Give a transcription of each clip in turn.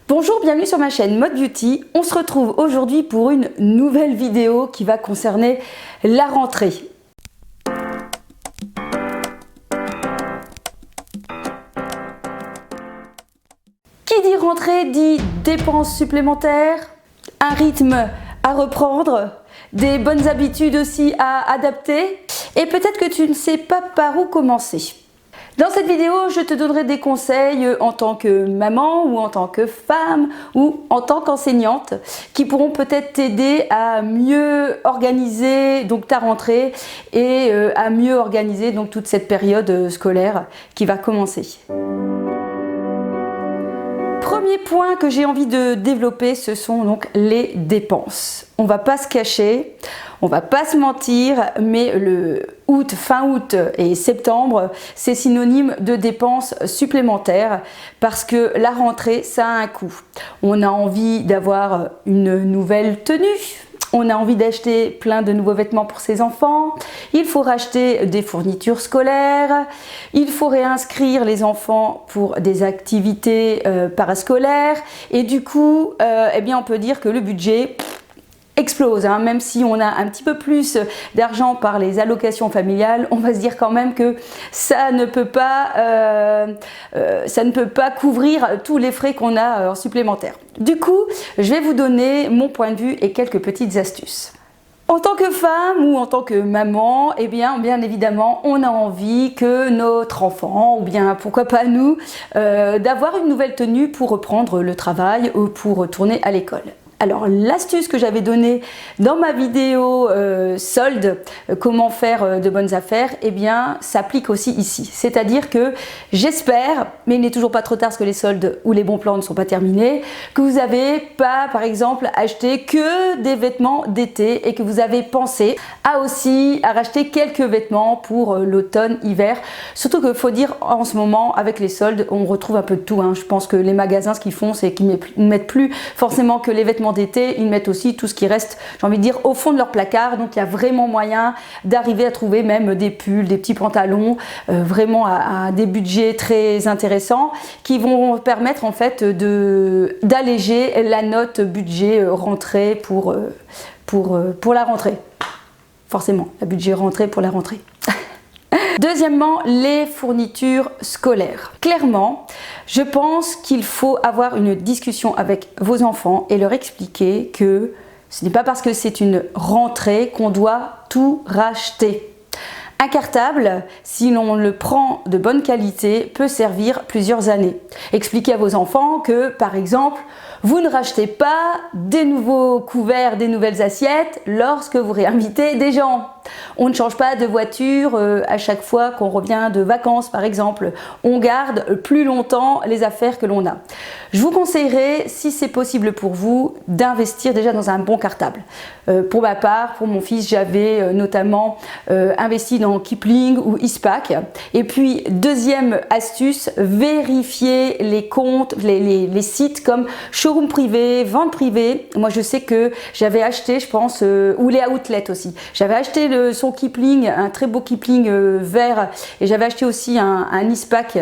Bonjour, bienvenue sur ma chaîne Mode Beauty. On se retrouve aujourd'hui pour une nouvelle vidéo qui va concerner la rentrée. Qui dit rentrée dit dépenses supplémentaires, un rythme à reprendre, des bonnes habitudes aussi à adapter et peut-être que tu ne sais pas par où commencer. Dans cette vidéo, je te donnerai des conseils en tant que maman ou en tant que femme ou en tant qu'enseignante qui pourront peut-être t'aider à mieux organiser donc ta rentrée et à mieux organiser donc toute cette période scolaire qui va commencer. Premier point que j'ai envie de développer, ce sont donc les dépenses. On va pas se cacher, on va pas se mentir, mais le fin août et septembre, c'est synonyme de dépenses supplémentaires parce que la rentrée, ça a un coût. On a envie d'avoir une nouvelle tenue. On a envie d'acheter plein de nouveaux vêtements pour ses enfants, il faut racheter des fournitures scolaires, il faut réinscrire les enfants pour des activités parascolaires et du coup, eh bien on peut dire que le budget explose, hein. Même si on a un petit peu plus d'argent par les allocations familiales, on va se dire quand même que ça ne peut pas couvrir tous les frais qu'on a supplémentaires. Du coup, je vais vous donner mon point de vue et quelques petites astuces. En tant que femme ou en tant que maman, eh bien évidemment, on a envie que notre enfant, ou bien pourquoi pas nous, d'avoir une nouvelle tenue pour reprendre le travail ou pour retourner à l'école. Alors l'astuce que j'avais donnée dans ma vidéo solde, comment faire de bonnes affaires, eh bien s'applique aussi ici. C'est-à-dire que j'espère, mais il n'est toujours pas trop tard parce que les soldes ou les bons plans ne sont pas terminés, que vous n'avez pas par exemple acheté que des vêtements d'été et que vous avez pensé à racheter quelques vêtements pour l'automne, hiver. Surtout qu'il faut dire en ce moment avec les soldes, on retrouve un peu de tout, hein. Je pense que les magasins ce qu'ils font c'est qu'ils ne mettent plus forcément que les vêtements d'été, ils mettent aussi tout ce qui reste, j'ai envie de dire, au fond de leur placard. Donc il y a vraiment moyen d'arriver à trouver même des pulls, des petits pantalons, vraiment à des budgets très intéressants qui vont permettre en fait d'alléger la note budget rentrée pour la rentrée. Forcément, la budget rentrée pour la rentrée. Deuxièmement, les fournitures scolaires. Clairement, je pense qu'il faut avoir une discussion avec vos enfants et leur expliquer que ce n'est pas parce que c'est une rentrée qu'on doit tout racheter. Un cartable, si l'on le prend de bonne qualité, peut servir plusieurs années. Expliquez à vos enfants que, par exemple, vous ne rachetez pas des nouveaux couverts, des nouvelles assiettes lorsque vous réinvitez des gens. On ne change pas de voiture à chaque fois qu'on revient de vacances, par exemple. On garde plus longtemps les affaires que l'on a. Je vous conseillerais, si c'est possible pour vous, d'investir déjà dans un bon cartable. Pour ma part, pour mon fils, j'avais notamment investi dans Kipling ou Eastpak. Et puis, deuxième astuce, vérifier les comptes, les sites comme showroom privé, vente privée. Moi, je sais que j'avais acheté, je pense, ou les outlets aussi. J'avais acheté son Kipling, un très beau Kipling vert, et j'avais acheté aussi un Eastpak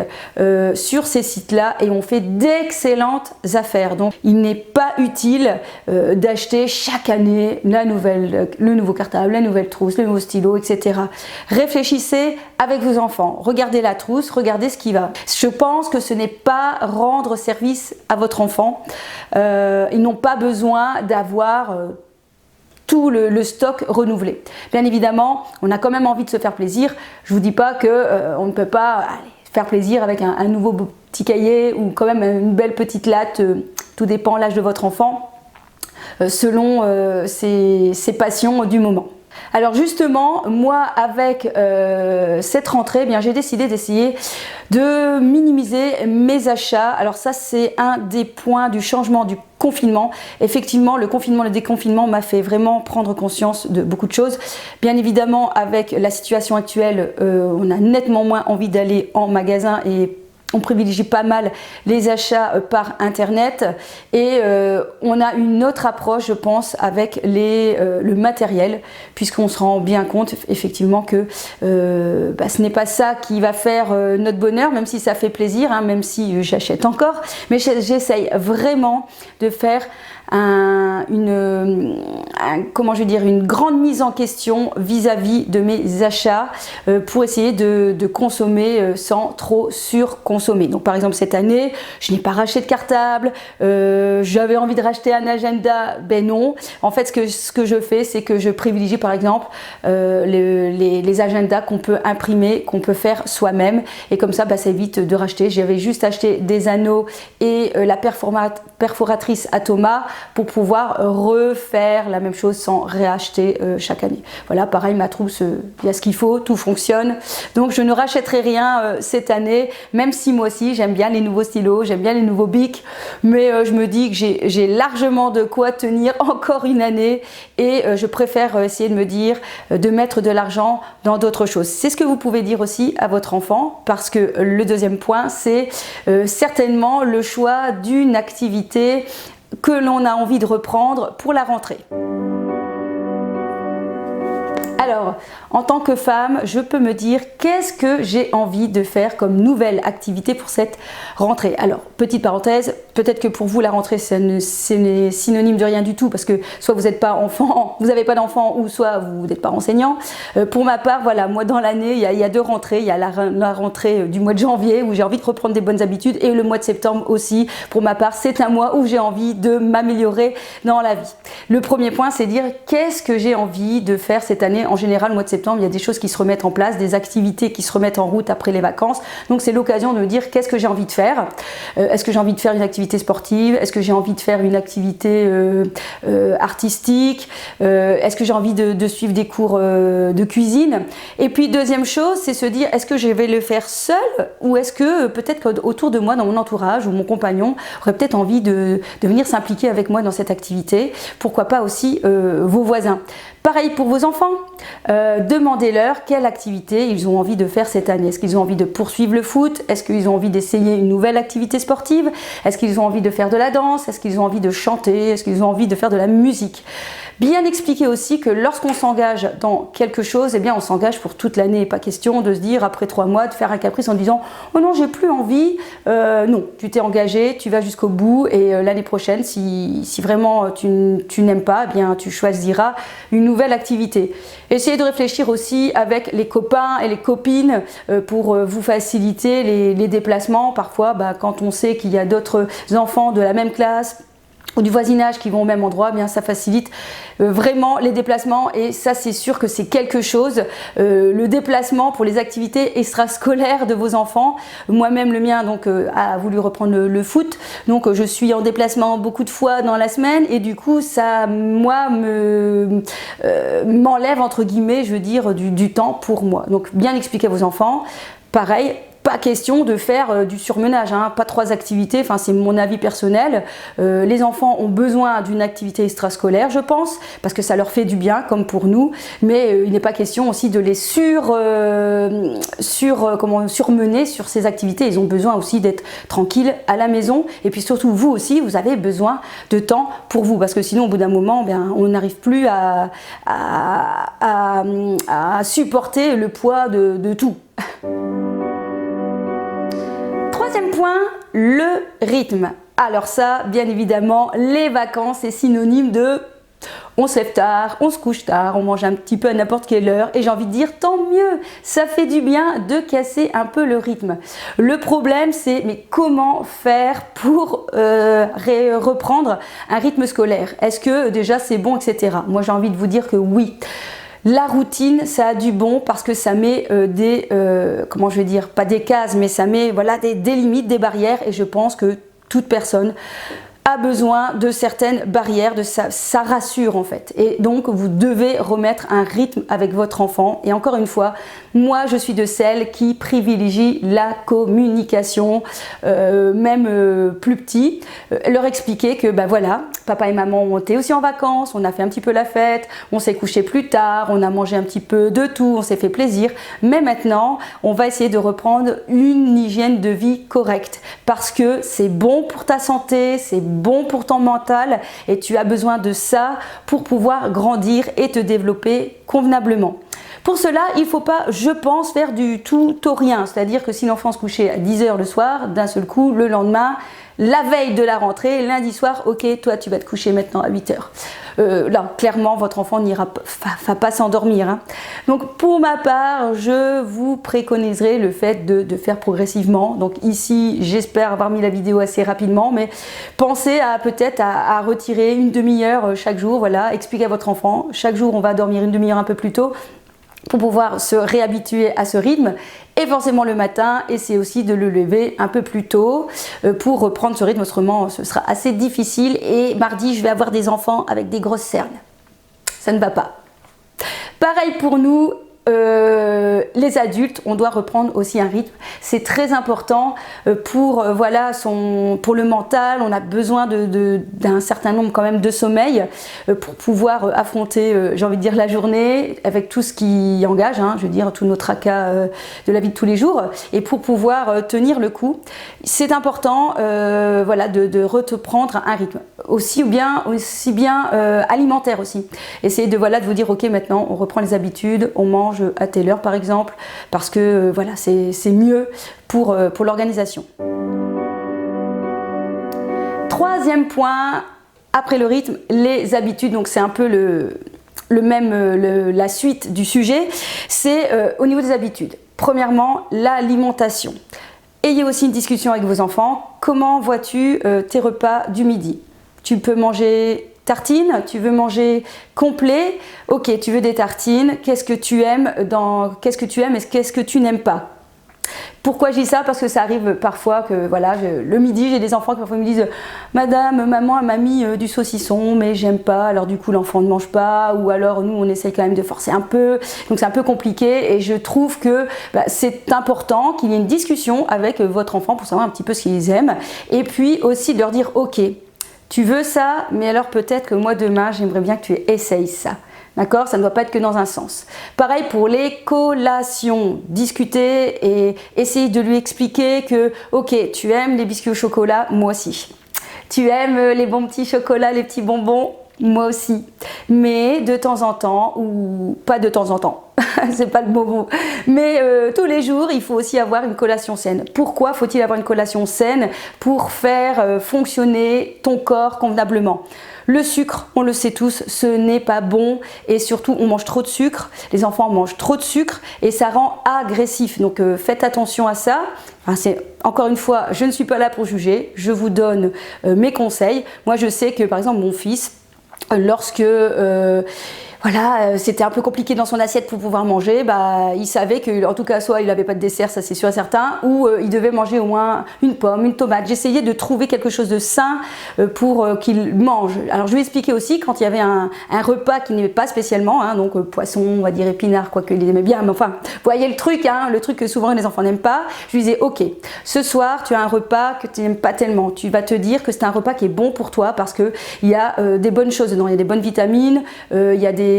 sur ces sites-là, et on fait d'excellentes affaires. Donc, il n'est pas utile d'acheter chaque année le nouveau cartable, la nouvelle trousse, le nouveau stylo, etc. Réfléchissez avec vos enfants, regardez la trousse, regardez ce qui va. Je pense que ce n'est pas rendre service à votre enfant. Ils n'ont pas besoin d'avoir tout le stock renouvelé. Bien évidemment, on a quand même envie de se faire plaisir. Je ne vous dis pas qu'on ne peut pas faire plaisir avec un nouveau petit cahier ou quand même une belle petite latte. Tout dépend de l'âge de votre enfant, selon ses passions du moment. Alors justement, moi avec cette rentrée, eh bien j'ai décidé d'essayer de minimiser mes achats. Alors ça c'est un des points du changement du confinement. Effectivement, le confinement, le déconfinement m'a fait vraiment prendre conscience de beaucoup de choses. Bien évidemment, avec la situation actuelle, on a nettement moins envie d'aller en magasin et on privilégie pas mal les achats par internet et on a une autre approche, je pense, avec le matériel, puisqu'on se rend bien compte effectivement que ce n'est pas ça qui va faire notre bonheur, même si ça fait plaisir, hein, même si j'achète encore, mais j'essaye vraiment de faire une grande mise en question vis-à-vis de mes achats pour essayer de consommer sans trop surconsommer. Donc par exemple cette année, je n'ai pas racheté de cartable, j'avais envie de racheter un agenda, ben non. En fait ce que je fais, c'est que je privilégie par exemple les agendas qu'on peut imprimer, qu'on peut faire soi-même, et comme ça ça évite de racheter. J'avais juste acheté des anneaux et la perforatrice Atoma pour pouvoir refaire la même chose sans réacheter chaque année. Voilà, pareil, ma trousse, il y a ce qu'il faut, tout fonctionne. Donc je ne rachèterai rien cette année, même si moi aussi j'aime bien les nouveaux stylos, j'aime bien les nouveaux bics, mais je me dis que j'ai largement de quoi tenir encore une année et je préfère essayer de me dire de mettre de l'argent dans d'autres choses. C'est ce que vous pouvez dire aussi à votre enfant, parce que le deuxième point, c'est certainement le choix d'une activité que l'on a envie de reprendre pour la rentrée. Alors, en tant que femme, je peux me dire qu'est-ce que j'ai envie de faire comme nouvelle activité pour cette rentrée. Alors, petite parenthèse, peut-être que pour vous la rentrée c'est synonyme de rien du tout, parce que soit vous n'êtes pas enfant, vous n'avez pas d'enfant, ou soit vous n'êtes pas enseignant. Pour ma part, voilà, moi dans l'année, il y a deux rentrées. Il y a la rentrée du mois de janvier où j'ai envie de reprendre des bonnes habitudes, et le mois de septembre aussi. Pour ma part, c'est un mois où j'ai envie de m'améliorer dans la vie. Le premier point, c'est dire qu'est-ce que j'ai envie de faire cette année. En général, le mois de septembre, il y a des choses qui se remettent en place, des activités qui se remettent en route après les vacances. Donc c'est l'occasion de me dire qu'est-ce que j'ai envie de faire. Est-ce que j'ai envie de faire une activité sportive? Est-ce que j'ai envie de faire une activité artistique? Est-ce que j'ai envie de suivre des cours de cuisine? Et puis deuxième chose, c'est se dire est-ce que je vais le faire seul, ou est-ce que peut-être qu'autour de moi, dans mon entourage, ou mon compagnon aurait peut-être envie de venir s'impliquer avec moi dans cette activité. Pourquoi pas aussi vos voisins. Pareil pour vos enfants, demandez-leur quelle activité ils ont envie de faire cette année. Est-ce qu'ils ont envie de poursuivre le foot? Est-ce qu'ils ont envie d'essayer une nouvelle activité sportive? Est-ce qu'ils ont envie de faire de la danse? Est-ce qu'ils ont envie de chanter? Est-ce qu'ils ont envie de faire de la musique? Bien expliquer aussi que lorsqu'on s'engage dans quelque chose, eh bien on s'engage pour toute l'année. Pas question de se dire après 3 mois de faire un caprice en disant oh non j'ai plus envie. Non, tu t'es engagé, tu vas jusqu'au bout, et l'année prochaine si vraiment tu n'aimes pas, eh bien tu choisiras une nouvelle activité. Essayez de réfléchir aussi avec les copains et les copines pour vous faciliter les déplacements. Parfois quand on sait qu'il y a d'autres enfants de la même classe ou du voisinage qui vont au même endroit, eh bien ça facilite vraiment les déplacements, et ça c'est sûr que c'est quelque chose. Le déplacement pour les activités extrascolaires de vos enfants, moi-même le mien donc a voulu reprendre le foot, donc je suis en déplacement beaucoup de fois dans la semaine, et du coup ça moi m'enlève entre guillemets, je veux dire, du temps pour moi. Donc bien expliquer à vos enfants. Pareil, pas question de faire du surmenage, hein, pas 3 activités, enfin c'est mon avis personnel. Les enfants ont besoin d'une activité extrascolaire, je pense, parce que ça leur fait du bien, comme pour nous, mais il n'est pas question aussi de les surmener sur ces activités. Ils ont besoin aussi d'être tranquilles à la maison, et puis surtout vous aussi, vous avez besoin de temps pour vous, parce que sinon au bout d'un moment, on n'arrive plus à supporter le poids de tout. Troisième point, le rythme. Alors ça, bien évidemment, les vacances, c'est synonyme de on se lève tard, on se couche tard, on mange un petit peu à n'importe quelle heure, et j'ai envie de dire tant mieux, ça fait du bien de casser un peu le rythme. Le problème c'est mais comment faire pour reprendre un rythme scolaire? Est-ce que déjà c'est bon, etc. Moi j'ai envie de vous dire que oui. La routine, ça a du bon parce que ça met comment je vais dire, pas des cases, mais ça met voilà, des limites, des barrières, et je pense que toute personne a besoin de certaines barrières, ça rassure en fait. Et donc vous devez remettre un rythme avec votre enfant. Et encore une fois, moi je suis de celles qui privilégient la communication, même plus petit, leur expliquer que bah voilà, papa et maman ont été aussi en vacances, on a fait un petit peu la fête, on s'est couché plus tard, on a mangé un petit peu de tout, on s'est fait plaisir, mais maintenant on va essayer de reprendre une hygiène de vie correcte parce que c'est bon pour ta santé, c'est bon pour ton mental et tu as besoin de ça pour pouvoir grandir et te développer convenablement. Pour cela, il ne faut pas, je pense, faire du tout au rien, c'est-à-dire que si l'enfant se couchait à 10 h le soir, d'un seul coup, le lendemain, la veille de la rentrée, lundi soir, ok, toi tu vas te coucher maintenant à 8 h. Là, clairement, votre enfant va pas s'endormir. Hein. Donc, pour ma part, je vous préconiserai le fait de faire progressivement. Donc ici, j'espère avoir mis la vidéo assez rapidement, mais pensez à peut-être à retirer une demi-heure chaque jour. Voilà, expliquez à votre enfant. Chaque jour, on va dormir une demi-heure un peu plus tôt pour pouvoir se réhabituer à ce rythme. Et forcément le matin, essayez aussi de le lever un peu plus tôt pour reprendre ce rythme, autrement ce sera assez difficile. Et mardi, je vais avoir des enfants avec des grosses cernes. Ça ne va pas. Pareil pour nous, les adultes, on doit reprendre aussi un rythme. C'est très important pour, voilà, pour le mental. On a besoin d'un certain nombre quand même de sommeil pour pouvoir affronter, j'ai envie de dire, la journée avec tout ce qui engage, hein, je veux dire, tous nos tracas de la vie de tous les jours, et pour pouvoir tenir le coup. C'est important voilà, de reprendre un rythme. Aussi bien alimentaire aussi. Essayez de vous dire, ok, maintenant on reprend les habitudes, on mange à telle heure par exemple, parce que voilà, c'est mieux pour l'organisation. Troisième point, après le rythme, les habitudes. Donc c'est un peu la suite du sujet, c'est au niveau des habitudes. Premièrement, l'alimentation. Ayez aussi une discussion avec vos enfants. Comment vois-tu tes repas du midi? Tu peux manger tartines, tu veux manger complet, ok, tu veux des tartines, qu'est-ce que tu aimes et qu'est-ce que tu n'aimes pas? Pourquoi je dis ça? Parce que ça arrive parfois que voilà, le midi, j'ai des enfants qui parfois me disent Madame, maman elle m'a mis du saucisson mais j'aime pas, alors du coup l'enfant ne mange pas, ou alors nous on essaye quand même de forcer un peu, donc c'est un peu compliqué. Et je trouve que c'est important qu'il y ait une discussion avec votre enfant pour savoir un petit peu ce qu'ils aiment, et puis aussi de leur dire ok, tu veux ça, mais alors peut-être que moi demain, j'aimerais bien que tu essayes ça. D'accord? Ça ne doit pas être que dans un sens. Pareil pour les collations. Discuter et essayer de lui expliquer que, ok, tu aimes les biscuits au chocolat, moi aussi. Tu aimes les bons petits chocolats, les petits bonbons, moi aussi. Mais de temps en temps, ou pas de temps en temps, c'est pas le bon mot, mais tous les jours, il faut aussi avoir une collation saine. Pourquoi faut-il avoir une collation saine? Pour faire fonctionner ton corps convenablement. Le sucre, on le sait tous, ce n'est pas bon, et surtout on mange trop de sucre, les enfants mangent trop de sucre et ça rend agressif, donc faites attention à ça. Enfin, encore une fois, je ne suis pas là pour juger, je vous donne mes conseils. Moi je sais que par exemple mon fils, lorsque voilà, c'était un peu compliqué dans son assiette pour pouvoir manger, il savait que, en tout cas, soit il n'avait pas de dessert, ça c'est sûr et certain, ou il devait manger au moins une pomme, une tomate. J'essayais de trouver quelque chose de sain pour qu'il mange. Alors je lui expliquais aussi quand il y avait un repas qu'il n'aimait pas spécialement, hein, donc poisson, on va dire épinard, quoique il aimait bien, mais enfin, vous voyez le truc que souvent les enfants n'aiment pas. Je lui disais, ok, ce soir tu as un repas que tu n'aimes pas tellement, tu vas te dire que c'est un repas qui est bon pour toi parce qu'il y a des bonnes choses dedans, il y a des bonnes vitamines, il y a des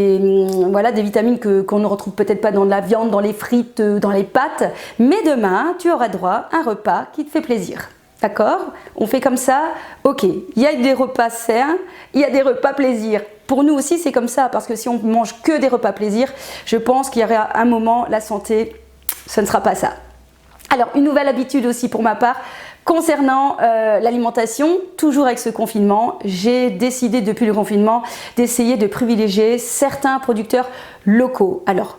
vitamines qu'on ne retrouve peut-être pas dans la viande, dans les frites, dans les pâtes, mais demain tu auras droit à un repas qui te fait plaisir. D'accord? On fait comme ça, ok, il y a des repas sains, il y a des repas plaisir. Pour nous aussi c'est comme ça, parce que si on mange que des repas plaisir, je pense qu'il y aura un moment, la santé, ce ne sera pas ça. Alors une nouvelle habitude aussi pour ma part, concernant l'alimentation, toujours avec ce confinement, j'ai décidé depuis le confinement d'essayer de privilégier certains producteurs locaux. Alors,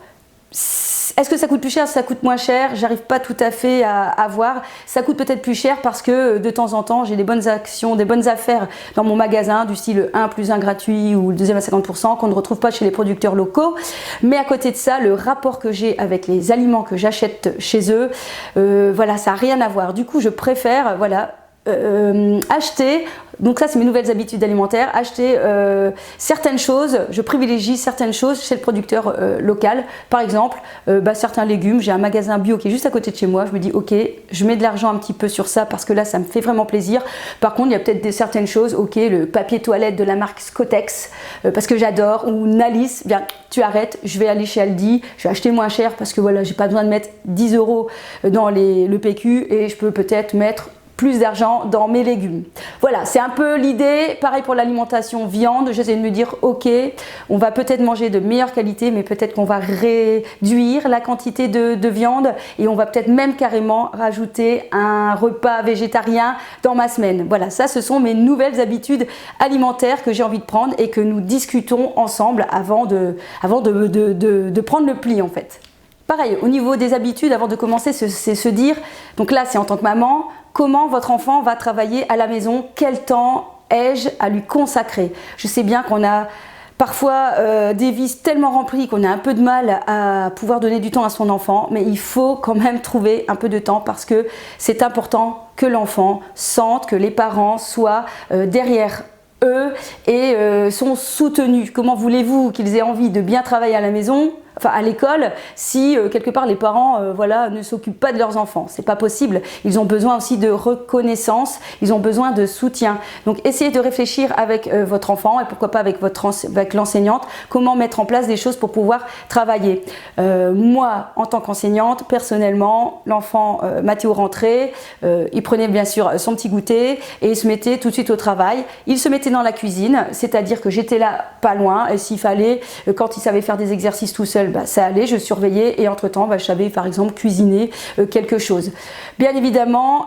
est-ce que ça coûte plus cher, ça coûte moins cher? J'arrive pas tout à fait à voir. Ça coûte peut-être plus cher parce que de temps en temps, j'ai des bonnes actions, des bonnes affaires dans mon magasin, du style 1 + 1 gratuit ou le deuxième à 50% qu'on ne retrouve pas chez les producteurs locaux. Mais à côté de ça, le rapport que j'ai avec les aliments que j'achète chez eux, voilà, ça n'a rien à voir. Du coup, je préfère, voilà, acheter, donc ça c'est mes nouvelles habitudes alimentaires, acheter certaines choses, je privilégie certaines choses chez le producteur local. Par exemple, certains légumes, j'ai un magasin bio qui est juste à côté de chez moi, je me dis ok, je mets de l'argent un petit peu sur ça parce que là ça me fait vraiment plaisir. Par contre il y a peut-être certaines choses, ok, le papier toilette de la marque Scotex parce que j'adore, ou Nalis, bien tu arrêtes, je vais aller chez Aldi, je vais acheter moins cher parce que voilà, j'ai pas besoin de mettre 10 € dans le PQ et je peux peut-être mettre plus d'argent dans mes légumes. Voilà, c'est un peu l'idée. Pareil pour l'alimentation viande, j'essaie de me dire ok, on va peut-être manger de meilleure qualité, mais peut-être qu'on va réduire la quantité de viande et on va peut-être même carrément rajouter un repas végétarien dans ma semaine. Voilà, ça ce sont mes nouvelles habitudes alimentaires que j'ai envie de prendre et que nous discutons ensemble avant de prendre le pli en fait. Pareil, au niveau des habitudes, avant de commencer, c'est se dire, donc là c'est en tant que maman, comment votre enfant va travailler à la maison, quel temps ai-je à lui consacrer? Je sais bien qu'on a parfois des vies tellement remplies qu'on a un peu de mal à pouvoir donner du temps à son enfant, mais il faut quand même trouver un peu de temps parce que c'est important que l'enfant sente que les parents soient derrière eux et sont soutenus. Comment voulez-vous qu'ils aient envie de bien travailler à la maison, enfin à l'école, si quelque part les parents ne s'occupent pas de leurs enfants? C'est pas possible. Ils ont besoin aussi de reconnaissance, ils ont besoin de soutien. Donc essayez de réfléchir avec votre enfant et pourquoi pas avec l'enseignante, comment mettre en place des choses pour pouvoir travailler. Moi, en tant qu'enseignante, personnellement, l'enfant Mathéo rentrait, il prenait bien sûr son petit goûter et il se mettait tout de suite au travail. Il se mettait dans la cuisine, c'est-à-dire que j'étais là pas loin et s'il fallait, quand il savait faire des exercices tout seul, ça allait, je surveillais et entre-temps, je savais par exemple cuisiner quelque chose. Bien évidemment,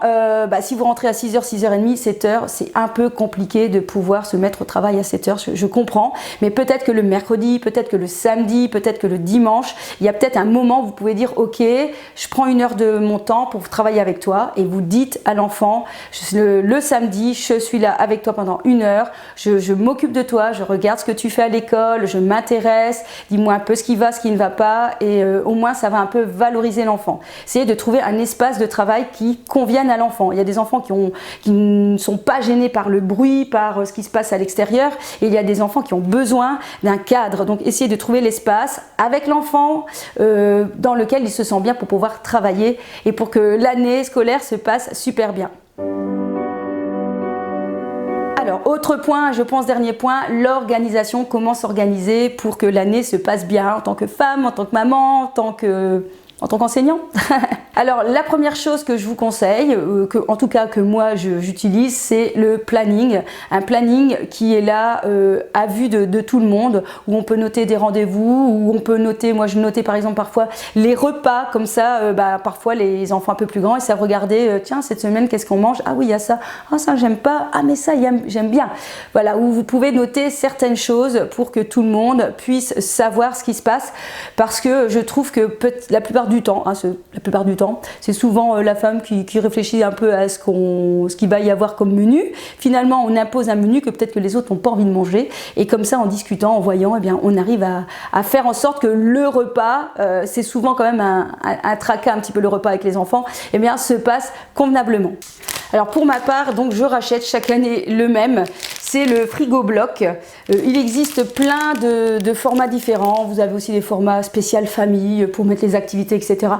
si vous rentrez à 6h, 6h30, 7h, c'est un peu compliqué de pouvoir se mettre au travail à 7h, je comprends, mais peut-être que le mercredi, peut-être que le samedi, peut-être que le dimanche, il y a peut-être un moment où vous pouvez dire ok, je prends 1 heure de mon temps pour travailler avec toi et vous dites à l'enfant, le samedi, je suis là avec toi pendant 1 heure, je m'occupe de toi, je regarde ce que tu fais à l'école, je m'intéresse, dis-moi un peu ce qui va, ce qui ne va pas et au moins ça va un peu valoriser l'enfant. Essayez de trouver un espace de travail qui convienne à l'enfant. Il y a des enfants qui ne sont pas gênés par le bruit, par ce qui se passe à l'extérieur et il y a des enfants qui ont besoin d'un cadre. Donc essayez de trouver l'espace avec l'enfant dans lequel il se sent bien pour pouvoir travailler et pour que l'année scolaire se passe super bien. Alors, autre point, je pense dernier point, l'organisation, comment s'organiser pour que l'année se passe bien en tant que femme, en tant que maman, en tant qu'enseignant. Alors la première chose que je vous conseille, en tout cas que moi j'utilise, c'est le planning. Un planning qui est là à vue de tout le monde, où on peut noter des rendez-vous, où on peut noter, moi je notais par exemple parfois les repas, comme ça parfois les enfants un peu plus grands ils savent regarder, tiens cette semaine qu'est-ce qu'on mange, ah oui il y a ça, ah ça j'aime pas, ah mais ça j'aime bien. Voilà, où vous pouvez noter certaines choses pour que tout le monde puisse savoir ce qui se passe, parce que je trouve que la plupart du temps, c'est souvent la femme qui réfléchit un peu à ce qu'il va y avoir comme menu. Finalement, on impose un menu que peut-être que les autres n'ont pas envie de manger. Et comme ça, en discutant, en voyant, eh bien, on arrive à faire en sorte que le repas, c'est souvent quand même un tracas un petit peu le repas avec les enfants, eh bien, se passe convenablement. Alors pour ma part, donc je rachète chaque année le même, c'est le frigo bloc. Il existe plein de formats différents, vous avez aussi des formats spécial famille pour mettre les activités, etc.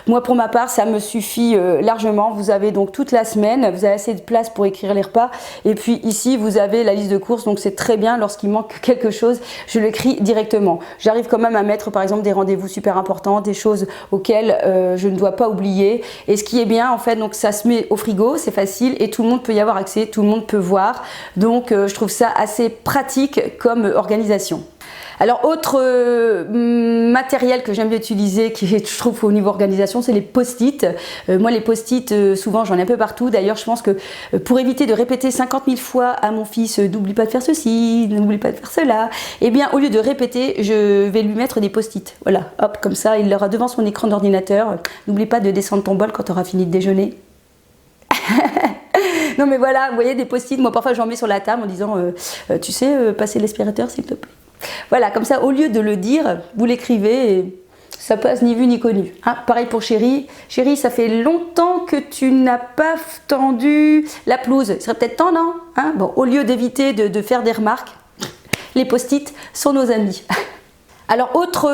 Moi pour ma part, ça me suffit largement. Vous avez donc toute la semaine, vous avez assez de place pour écrire les repas. Et puis ici, vous avez la liste de courses, donc c'est très bien, lorsqu'il manque quelque chose, je l'écris directement. J'arrive quand même à mettre par exemple des rendez-vous super importants, des choses auxquelles je ne dois pas oublier. Et ce qui est bien en fait, donc ça se met au frigo, c'est facile et tout le monde peut y avoir accès, tout le monde peut voir. Donc je trouve ça assez pratique comme organisation. Alors autre matériel que j'aime bien utiliser, qui je trouve au niveau organisation, c'est les post-it. Moi les post-it, souvent j'en ai un peu partout. D'ailleurs je pense que pour éviter de répéter 50 000 fois à mon fils n'oublie pas de faire ceci, n'oublie pas de faire cela, et bien au lieu de répéter, je vais lui mettre des post-it. Voilà, hop, comme ça il l'aura devant son écran d'ordinateur. N'oublie pas de descendre ton bol quand tu auras fini de déjeuner. Non mais voilà, vous voyez des post-it, moi parfois j'en mets sur la table en disant tu sais, passer l'aspirateur s'il te plaît. Voilà, comme ça au lieu de le dire, vous l'écrivez ça passe ni vu ni connu. Hein, pareil pour Chérie. Chérie, ça fait longtemps que tu n'as pas tendu la pelouse. Il serait peut-être temps, non? Hein, bon, au lieu d'éviter de faire des remarques, les post-it sont nos amis. Alors, autre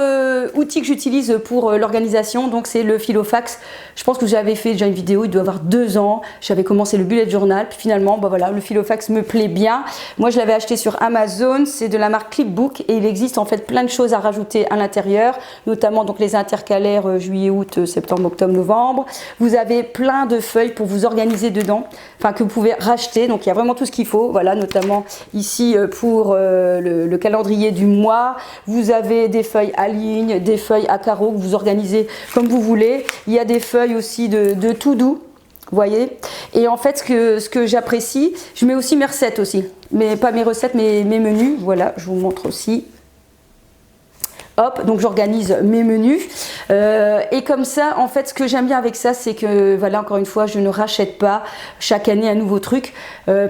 outil que j'utilise pour l'organisation, donc c'est le Filofax. Je pense que j'avais fait déjà une vidéo, il doit avoir 2 ans. J'avais commencé le bullet journal, puis finalement, bah voilà, le Filofax me plaît bien. Moi, je l'avais acheté sur Amazon, c'est de la marque Clipbook et il existe en fait plein de choses à rajouter à l'intérieur, notamment donc les intercalaires juillet, août, septembre, octobre, novembre. Vous avez plein de feuilles pour vous organiser dedans, enfin que vous pouvez racheter. Donc, il y a vraiment tout ce qu'il faut, voilà, notamment ici pour le calendrier du mois. Vous avez des feuilles à ligne, des feuilles à carreaux que vous organisez comme vous voulez. Il y a des feuilles aussi de tout doux, vous voyez. Et en fait, ce que j'apprécie, je mets aussi mes recettes aussi. Mais pas mes recettes, mais mes menus. Voilà, je vous montre aussi. Hop, donc j'organise mes menus et comme ça, en fait, ce que j'aime bien avec ça, c'est que, voilà, encore une fois, je ne rachète pas chaque année un nouveau truc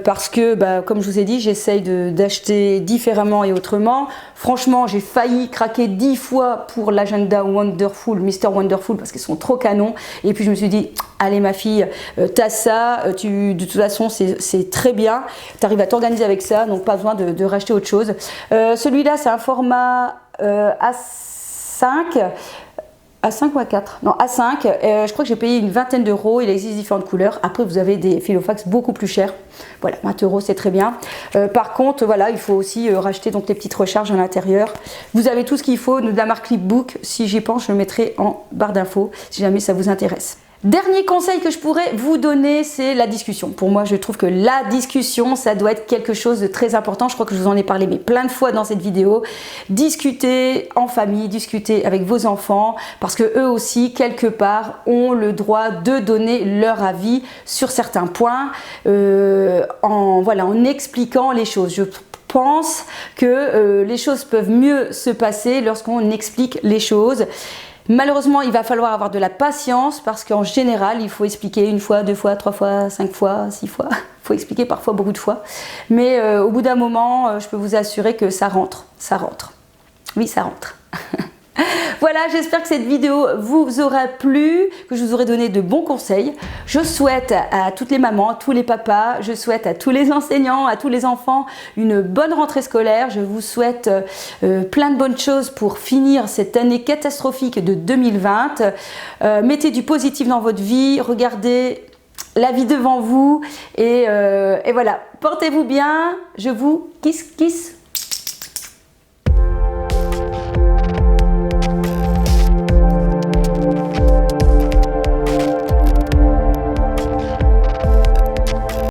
parce que, bah, comme je vous ai dit, j'essaye d'acheter différemment et autrement. Franchement, j'ai failli craquer 10 fois pour l'agenda Wonderful, Mr. Wonderful, parce qu'ils sont trop canons. Et puis je me suis dit, allez ma fille, t'as ça, de toute façon, c'est très bien. Tu arrives à t'organiser avec ça, donc pas besoin de racheter autre chose. Celui-là, c'est un format A5, A5 ou A4 non, A5, je crois que j'ai payé une vingtaine d'euros, il existe différentes couleurs. Après vous avez des Filofax beaucoup plus chers, voilà, 20 euros c'est très bien. Par contre voilà, il faut aussi racheter donc les petites recharges à l'intérieur. Vous avez tout ce qu'il faut de la marque Clipbook, si j'y pense je le mettrai en barre d'infos si jamais ça vous intéresse. Dernier conseil que je pourrais vous donner, c'est la discussion. Pour moi, je trouve que la discussion, ça doit être quelque chose de très important. Je crois que je vous en ai parlé mais plein de fois dans cette vidéo. Discutez en famille, discutez avec vos enfants parce que eux aussi, quelque part, ont le droit de donner leur avis sur certains points en expliquant les choses. Je pense que les choses peuvent mieux se passer lorsqu'on explique les choses. Malheureusement, il va falloir avoir de la patience parce qu'en général, il faut expliquer 1 fois, 2 fois, 3 fois, 5 fois, 6 fois. Il faut expliquer parfois beaucoup de fois. Mais au bout d'un moment, je peux vous assurer que ça rentre. Ça rentre. Oui, ça rentre. Voilà, j'espère que cette vidéo vous aura plu, que je vous aurai donné de bons conseils. Je souhaite à toutes les mamans, à tous les papas, je souhaite à tous les enseignants, à tous les enfants une bonne rentrée scolaire. Je vous souhaite plein de bonnes choses pour finir cette année catastrophique de 2020. Mettez du positif dans votre vie, regardez la vie devant vous et voilà. Portez-vous bien, je vous kiss.